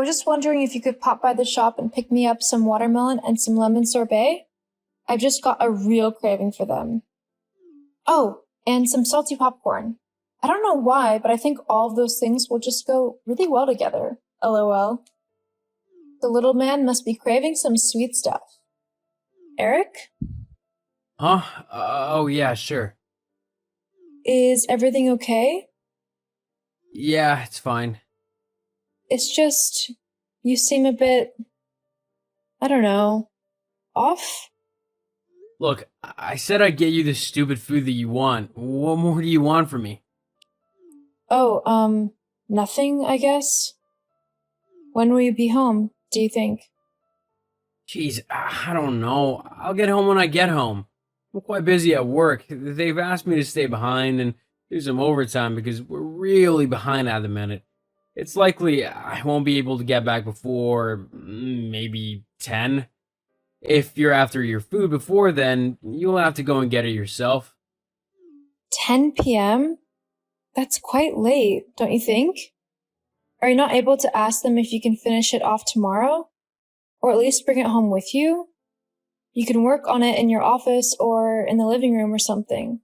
was just wondering if you could pop by the shop and pick me up some watermelon and some lemon sorbet. I've just got a real craving for them. Oh, and some salty popcorn. I don't know why, but I think all of those things will just go really well together. LOL. The little man must be craving some sweet stuff. Eric? Huh? Oh, yeah, sure. Is everything okay? Yeah, it's fine. It's just, you seem a bit, I don't know, off? Look, I said I'd get you the stupid food that you want. What more do you want from me? Oh, nothing, I guess. When will you be home, do you think? Jeez, I don't know. I'll get home when I get home. I'm quite busy at work. They've asked me to stay behind and do some overtime because we're really behind at the minute. It's likely I won't be able to get back before maybe 10. If you're after your food before then, you'll have to go and get it yourself. 10 p.m.? That's quite late, don't you think? Are you not able to ask them if you can finish it off tomorrow? Or at least bring it home with you? You can work on it in your office or in the living room or something.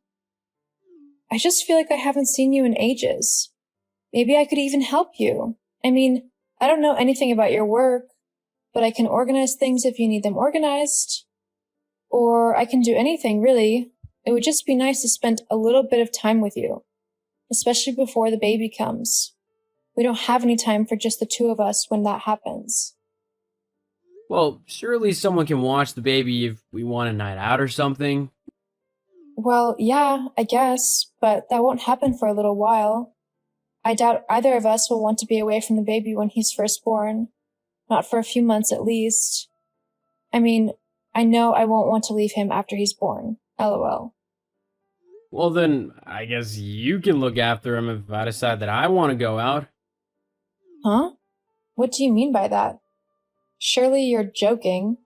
I just feel like I haven't seen you in ages. Maybe I could even help you. I mean, I don't know anything about your work, but I can organize things if you need them organized. Or I can do anything, really. It would just be nice to spend a little bit of time with you, especially before the baby comes. We don't have any time for just the two of us when that happens. Well, surely someone can watch the baby if we want a night out or something. Well, yeah, I guess, but that won't happen for a little while. I doubt either of us will want to be away from the baby when he's first born. Not for a few months at least. I mean, I know I won't want to leave him after he's born. LOL. Well, then, I guess you can look after him if I decide that I want to go out. Huh? What do you mean by that? Surely you're joking.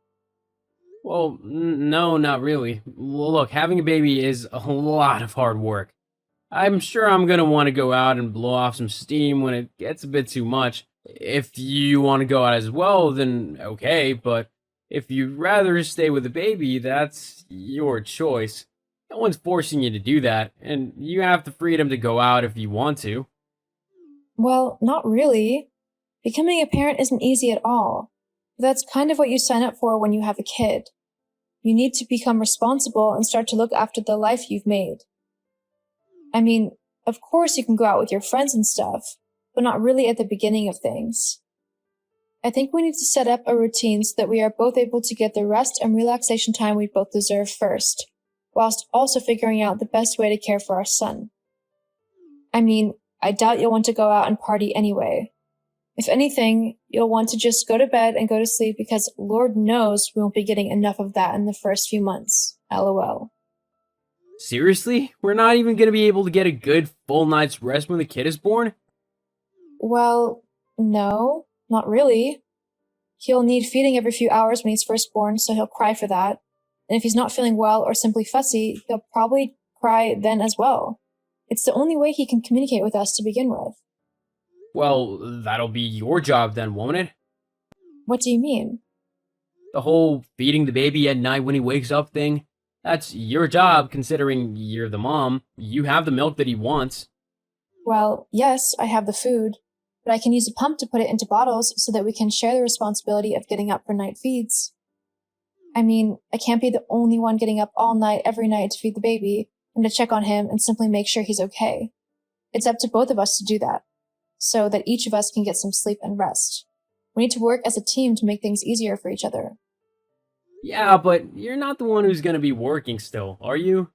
Well, no, not really. Look, having a baby is a lot of hard work. I'm sure I'm gonna want to go out and blow off some steam when it gets a bit too much. If you want to go out as well, then okay, but if you'd rather stay with the baby, that's your choice. No one's forcing you to do that, and you have the freedom to go out if you want to. Well, not really. Becoming a parent isn't easy at all. But that's kind of what you sign up for when you have a kid. You need to become responsible and start to look after the life you've made. I mean, of course you can go out with your friends and stuff, but not really at the beginning of things. I think we need to set up a routine so that we are both able to get the rest and relaxation time we both deserve first, whilst also figuring out the best way to care for our son. I mean, I doubt you'll want to go out and party anyway. If anything, you'll want to just go to bed and go to sleep because Lord knows we won't be getting enough of that in the first few months. LOL. Seriously? We're not even gonna be able to get a good full night's rest when the kid is born? Well, no, not really. He'll need feeding every few hours when he's first born, so he'll cry for that. And if he's not feeling well or simply fussy, he'll probably cry then as well. It's the only way he can communicate with us to begin with. Well, that'll be your job then, won't it? What do you mean? The whole feeding the baby at night when he wakes up thing. That's your job, considering you're the mom. You have the milk that he wants. Well, yes, I have the food, but I can use a pump to put it into bottles so that we can share the responsibility of getting up for night feeds. I mean, I can't be the only one getting up all night every night to feed the baby and to check on him and simply make sure he's okay. It's up to both of us to do that, so that each of us can get some sleep and rest. We need to work as a team to make things easier for each other. Yeah, but you're not the one who's gonna be working still, are you?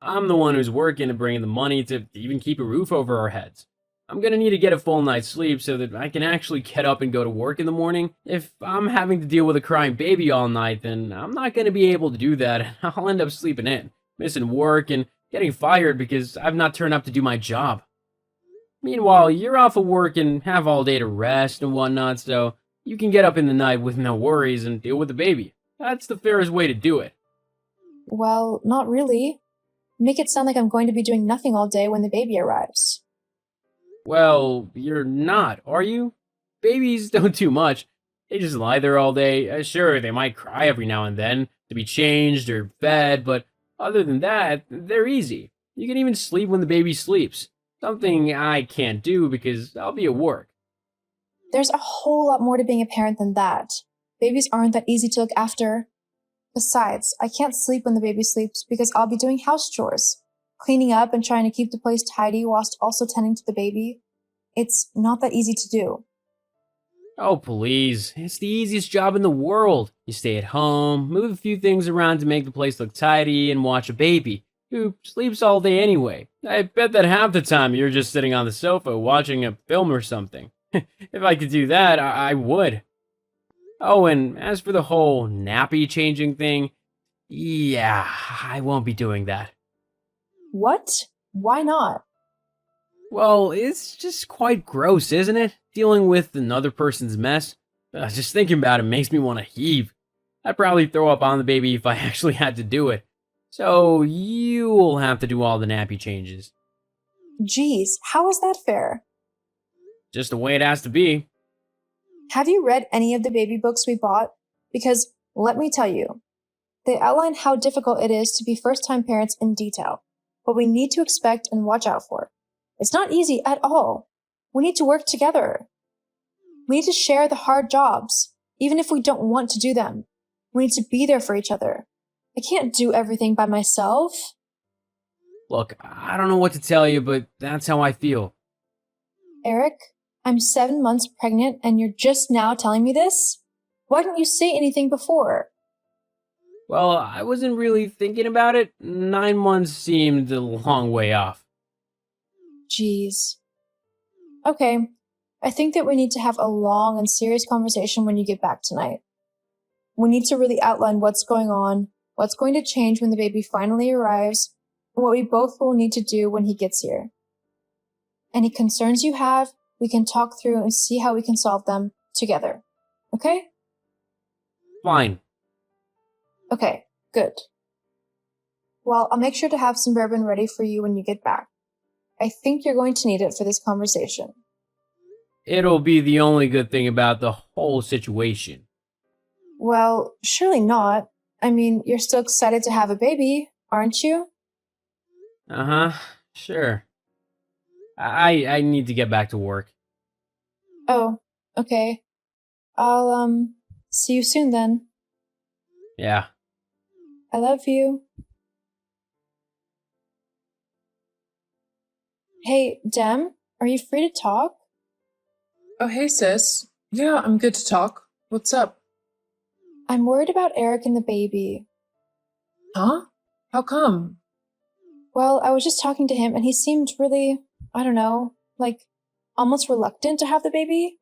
I'm the one who's working and bringing the money to even keep a roof over our heads. I'm gonna need to get a full night's sleep so that I can actually get up and go to work in the morning. If I'm having to deal with a crying baby all night, then I'm not gonna be able to do that, and I'll end up sleeping in, missing work, and getting fired because I've not turned up to do my job. Meanwhile, you're off of work and have all day to rest and whatnot, so you can get up in the night with no worries and deal with the baby. That's the fairest way to do it. Well, not really. Make it sound like I'm going to be doing nothing all day when the baby arrives. Well, you're not, are you? Babies don't do much. They just lie there all day. Sure, they might cry every now and then to be changed or fed, but other than that, they're easy. You can even sleep when the baby sleeps. Something I can't do because I'll be at work. There's a whole lot more to being a parent than that. Babies aren't that easy to look after. Besides, I can't sleep when the baby sleeps because I'll be doing house chores, cleaning up and trying to keep the place tidy whilst also tending to the baby. It's not that easy to do. Oh, please. It's the easiest job in the world. You stay at home, move a few things around to make the place look tidy, and watch a baby who sleeps all day anyway. I bet that half the time you're just sitting on the sofa watching a film or something. If I could do that, I would. Oh, and as for the whole nappy changing thing, yeah, I won't be doing that. What? Why not? Well, it's just quite gross, isn't it? Dealing with another person's mess. Just thinking about it makes me want to heave. I'd probably throw up on the baby if I actually had to do it. So you'll have to do all the nappy changes. Geez, how is that fair? Just the way it has to be. Have you read any of the baby books we bought? Because, let me tell you, they outline how difficult it is to be first-time parents in detail, what we need to expect and watch out for. It's not easy at all. We need to work together. We need to share the hard jobs, even if we don't want to do them. We need to be there for each other. I can't do everything by myself. Look, I don't know what to tell you, but that's how I feel. Eric, I'm 7 months pregnant and you're just now telling me this? Why didn't you say anything before? Well, I wasn't really thinking about it. 9 months seemed a long way off. Jeez. Okay, I think that we need to have a long and serious conversation when you get back tonight. We need to really outline what's going on, what's going to change when the baby finally arrives, and what we both will need to do when he gets here. Any concerns you have, we can talk through and see how we can solve them together. Okay? Fine. Okay, good. Well, I'll make sure to have some bourbon ready for you when you get back. I think you're going to need it for this conversation. It'll be the only good thing about the whole situation. Well, surely not. I mean, you're still excited to have a baby, aren't you? Uh-huh, sure. I need to get back to work. Oh, okay. I'll, see you soon then. Yeah. I love you. Hey, Dem, are you free to talk? Oh, hey, sis. Yeah, I'm good to talk. What's up? I'm worried about Eric and the baby. Huh? How come? Well, I was just talking to him and he seemed really, I don't know, like almost reluctant to have the baby.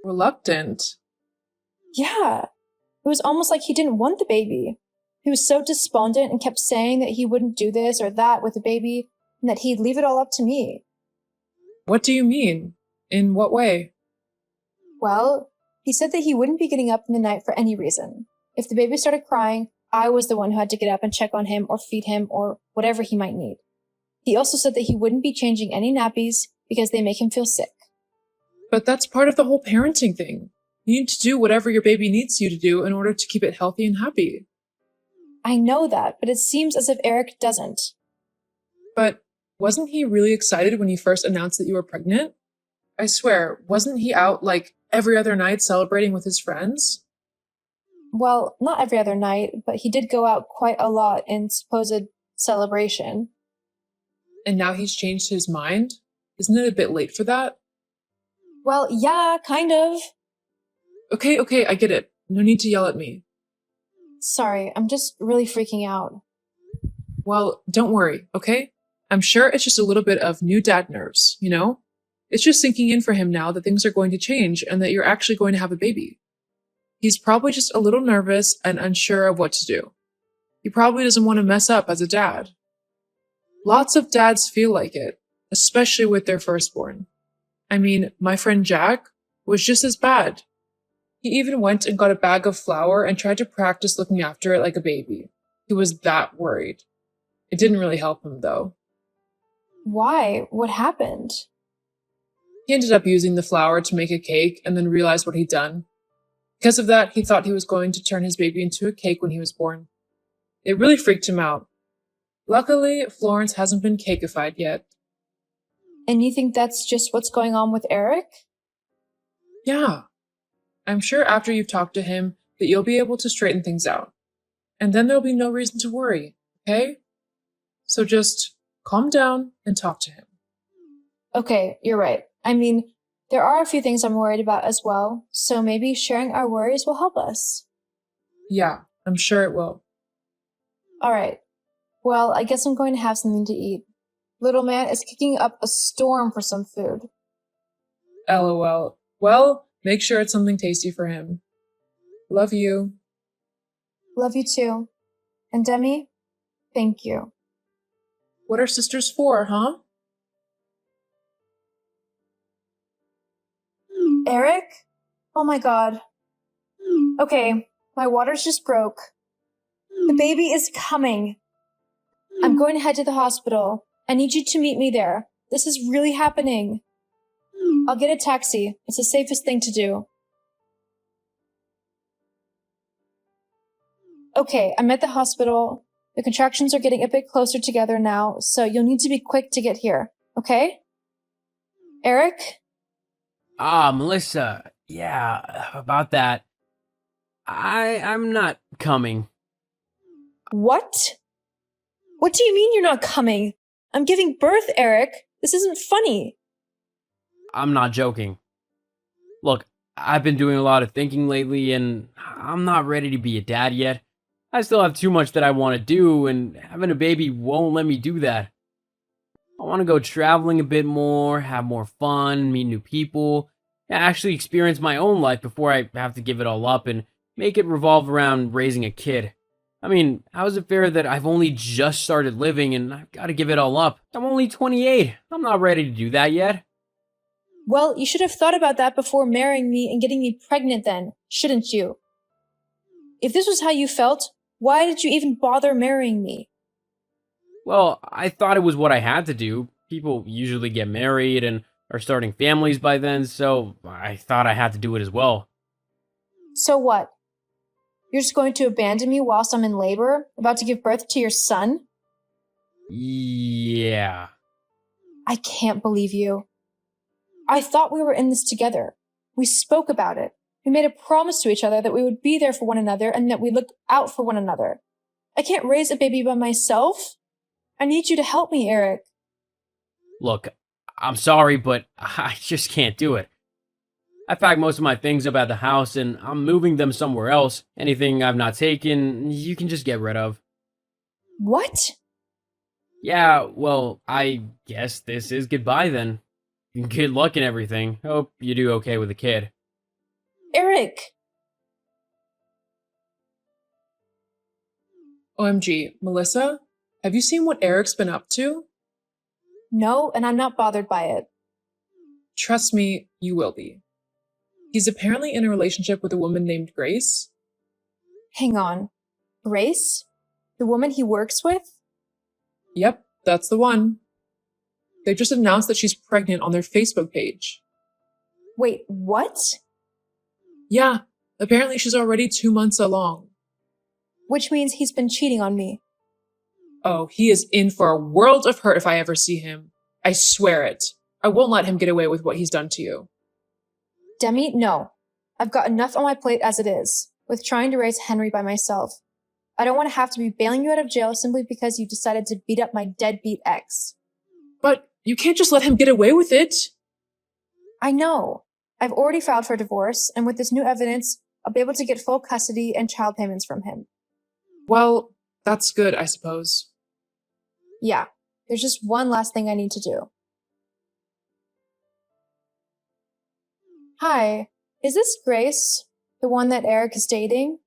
Reluctant? Yeah. It was almost like he didn't want the baby. He was so despondent and kept saying that he wouldn't do this or that with the baby and that he'd leave it all up to me. What do you mean? In what way? Well, he said that he wouldn't be getting up in the night for any reason. If the baby started crying, I was the one who had to get up and check on him or feed him or whatever he might need. He also said that he wouldn't be changing any nappies because they make him feel sick. But that's part of the whole parenting thing. You need to do whatever your baby needs you to do in order to keep it healthy and happy. I know that, but it seems as if Eric doesn't. But wasn't he really excited when you first announced that you were pregnant? I swear, wasn't he out like every other night celebrating with his friends? Well, not every other night, but he did go out quite a lot in supposed celebration. And now he's changed his mind? Isn't it a bit late for that? Well, yeah, kind of. Okay, I get it. No need to yell at me. Sorry, I'm just really freaking out. Well, don't worry, okay? I'm sure it's just a little bit of new dad nerves, you know? It's just sinking in for him now that things are going to change and that you're actually going to have a baby. He's probably just a little nervous and unsure of what to do. He probably doesn't want to mess up as a dad. Lots of dads feel like it, especially with their firstborn. I mean, my friend Jack was just as bad. He even went and got a bag of flour and tried to practice looking after it like a baby. He was that worried. It didn't really help him, though. Why? What happened? He ended up using the flour to make a cake and then realized what he'd done. Because of that, he thought he was going to turn his baby into a cake when he was born. It really freaked him out. Luckily, Florence hasn't been cakeified yet. And you think that's just what's going on with Eric? Yeah. I'm sure after you've talked to him that you'll be able to straighten things out. And then there'll be no reason to worry, okay? So just calm down and talk to him. Okay, you're right. I mean, there are a few things I'm worried about as well, so maybe sharing our worries will help us. Yeah, I'm sure it will. All right. Well, I guess I'm going to have something to eat. Little man is kicking up a storm for some food. LOL. Well, make sure it's something tasty for him. Love you. Love you too. And Demi, thank you. What are sisters for, huh? Eric? Oh my god. Okay, my water's just broke. The baby is coming. I'm going to head to the hospital. I need you to meet me there. This is really happening. I'll get a taxi. It's the safest thing to do. Okay, I'm at the hospital. The contractions are getting a bit closer together now, so you'll need to be quick to get here, okay? Eric? Melissa. Yeah, about that. I'm not coming. What? What do you mean you're not coming? I'm giving birth, Eric. This isn't funny. I'm not joking. Look, I've been doing a lot of thinking lately, and I'm not ready to be a dad yet. I still have too much that I want to do, and having a baby won't let me do that. I want to go traveling a bit more, have more fun, meet new people, and actually experience my own life before I have to give it all up and make it revolve around raising a kid. I mean, how is it fair that I've only just started living and I've got to give it all up? I'm only 28. I'm not ready to do that yet. Well, you should have thought about that before marrying me and getting me pregnant then, shouldn't you? If this was how you felt, why did you even bother marrying me? Well, I thought it was what I had to do. People usually get married and are starting families by then, so I thought I had to do it as well. So what? You're just going to abandon me whilst I'm in labor, about to give birth to your son? Yeah. I can't believe you. I thought we were in this together. We spoke about it. We made a promise to each other that we would be there for one another and that we'd look out for one another. I can't raise a baby by myself. I need you to help me, Eric. Look, I'm sorry, but I just can't do it. I packed most of my things up at the house and I'm moving them somewhere else. Anything I've not taken, you can just get rid of. What? Yeah, well, I guess this is goodbye then. Good luck and everything. Hope you do okay with the kid. Eric! OMG, Melissa, have you seen what Eric's been up to? No, and I'm not bothered by it. Trust me, you will be. He's apparently in a relationship with a woman named Grace. Hang on. Grace? The woman he works with? Yep, that's the one. They just announced that she's pregnant on their Facebook page. Wait, what? Yeah, apparently she's already 2 months along. Which means he's been cheating on me. Oh, he is in for a world of hurt if I ever see him. I swear it. I won't let him get away with what he's done to you. Demi, no. I've got enough on my plate as it is, with trying to raise Henry by myself. I don't want to have to be bailing you out of jail simply because you decided to beat up my deadbeat ex. But you can't just let him get away with it. I know. I've already filed for divorce, and with this new evidence, I'll be able to get full custody and child payments from him. Well, that's good, I suppose. Yeah, there's just one last thing I need to do. Hi, is this Grace, the one that Eric is dating?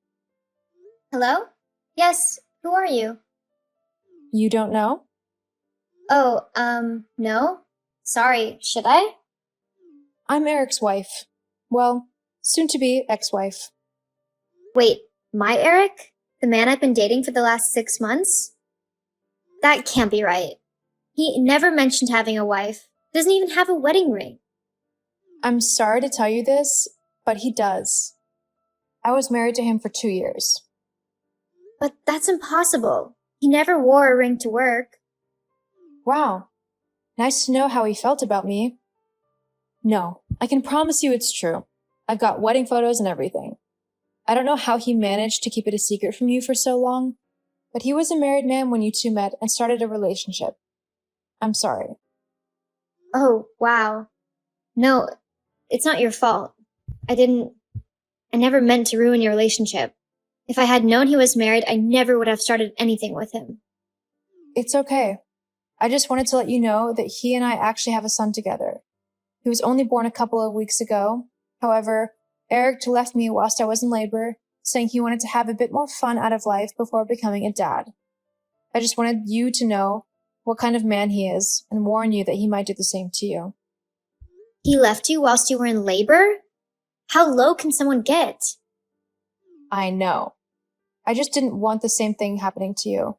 Hello? Yes, who are you? You don't know? Oh, no? Sorry, should I? I'm Eric's wife. Well, soon-to-be ex-wife. Wait, my Eric? The man I've been dating for the last 6 months? That can't be right. He never mentioned having a wife. Doesn't even have a wedding ring. I'm sorry to tell you this, but he does. I was married to him for 2 years. But that's impossible. He never wore a ring to work. Wow. Nice to know how he felt about me. No, I can promise you it's true. I've got wedding photos and everything. I don't know how he managed to keep it a secret from you for so long, but he was a married man when you two met and started a relationship. I'm sorry. Oh, wow. No, it's not your fault. I never meant to ruin your relationship. If I had known he was married, I never would have started anything with him. It's okay. I just wanted to let you know that he and I actually have a son together. He was only born a couple of weeks ago. However, Eric left me whilst I was in labor, saying he wanted to have a bit more fun out of life before becoming a dad. I just wanted you to know what kind of man he is and warn you that he might do the same to you. He left you whilst you were in labor? How low can someone get? I know. I just didn't want the same thing happening to you.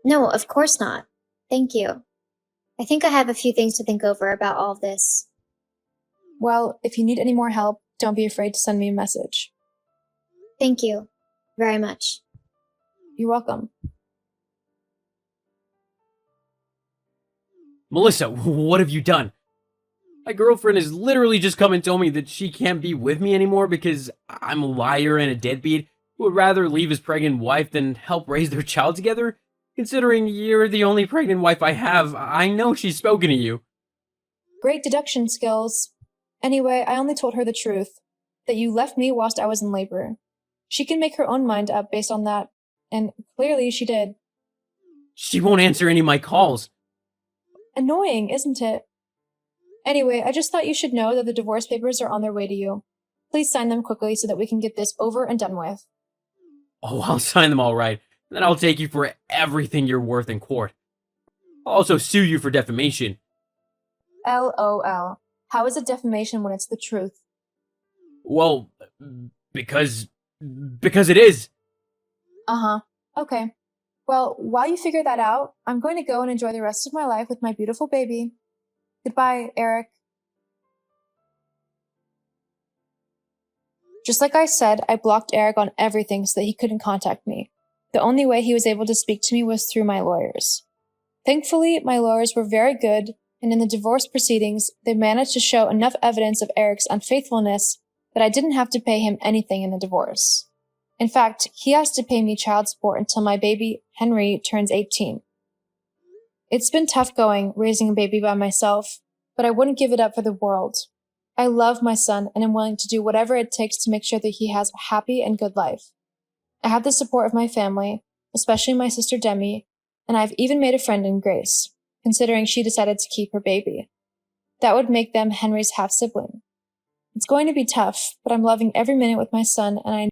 No, of course not. Thank you. I think I have a few things to think over about all of this. Well, if you need any more help, don't be afraid to send me a message. Thank you very much. You're welcome. Melissa, what have you done? My girlfriend has literally just come and told me that she can't be with me anymore because I'm a liar and a deadbeat who would rather leave his pregnant wife than help raise their child together. Considering you're the only pregnant wife I have, I know she's spoken to you. Great deduction skills. Anyway, I only told her the truth, that you left me whilst I was in labor. She can make her own mind up based on that, and clearly she did. She won't answer any of my calls. Annoying, isn't it? Anyway, I just thought you should know that the divorce papers are on their way to you. Please sign them quickly so that we can get this over and done with. Oh, I'll sign them all right. Then I'll take you for everything you're worth in court. I'll also sue you for defamation. LOL. How is it defamation when it's the truth? Well, because it is. Uh-huh. Okay. Well, while you figure that out, I'm going to go and enjoy the rest of my life with my beautiful baby. Goodbye, Eric. Just like I said, I blocked Eric on everything so that he couldn't contact me. The only way he was able to speak to me was through my lawyers. Thankfully, my lawyers were very good, and in the divorce proceedings, they managed to show enough evidence of Eric's unfaithfulness that I didn't have to pay him anything in the divorce. In fact, he has to pay me child support until my baby, Henry, turns 18. It's been tough going, raising a baby by myself, but I wouldn't give it up for the world. I love my son and am willing to do whatever it takes to make sure that he has a happy and good life. I have the support of my family, especially my sister Demi, and I've even made a friend in Grace, considering she decided to keep her baby. That would make them Henry's half-sibling. It's going to be tough, but I'm loving every minute with my son, and I